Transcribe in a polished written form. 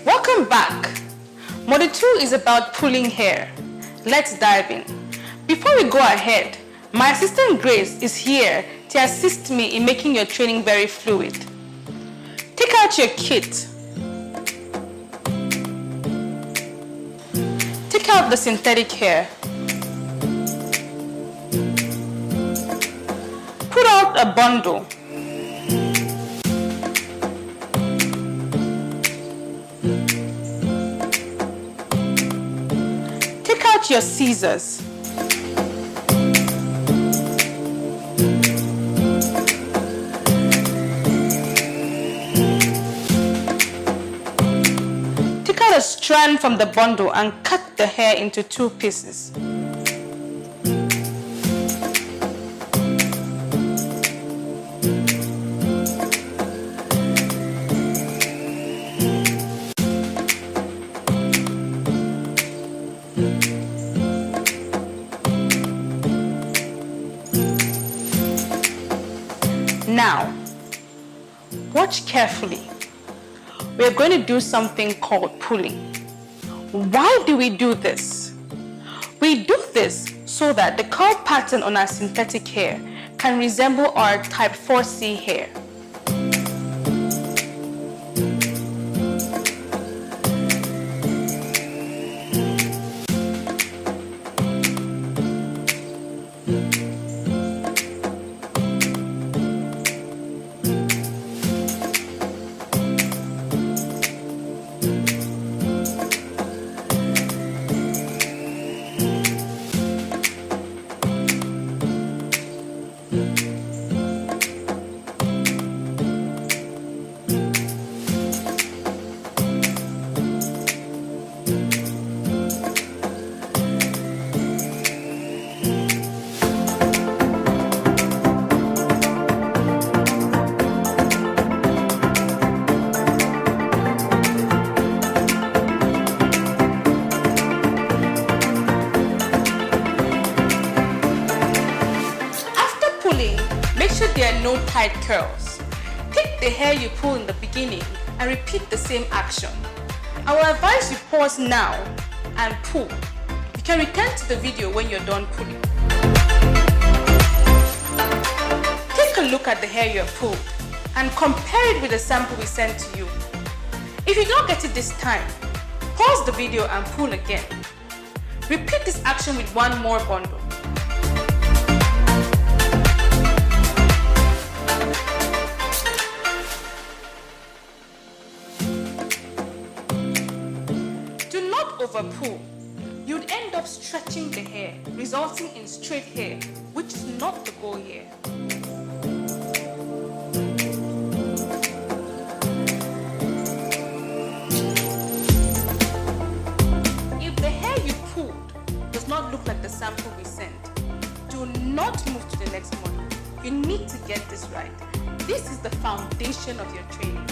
Welcome back. Module 2 is about pulling hair. Let's dive in. Before we go ahead, my assistant Grace is here to assist me in making your training very fluid. Take out your kit. Take out the synthetic hair. Put out a bundle. Take out your scissors. Take out a strand from the bundle and cut the hair into 2 pieces. Now, watch carefully. We're going to do something called pulling. Why do we do this? We do this so that the curl pattern on our synthetic hair can resemble our type 4C hair. Make sure there are no tight curls. Take the hair you pull in the beginning and repeat the same action. I will advise you pause now and pull. You can return to the video when you're done pulling. Take a look at the hair you have pulled and compare it with the sample we sent to you. If you don't get it this time, pause the video and pull again. Repeat this action with 1 more bundle. Do not overpull. You'd end up stretching the hair, resulting in straight hair, which is not the goal here. If the hair you pulled does not look like the sample we sent, do not move to the next module. You need to get this right. This is the foundation of your training.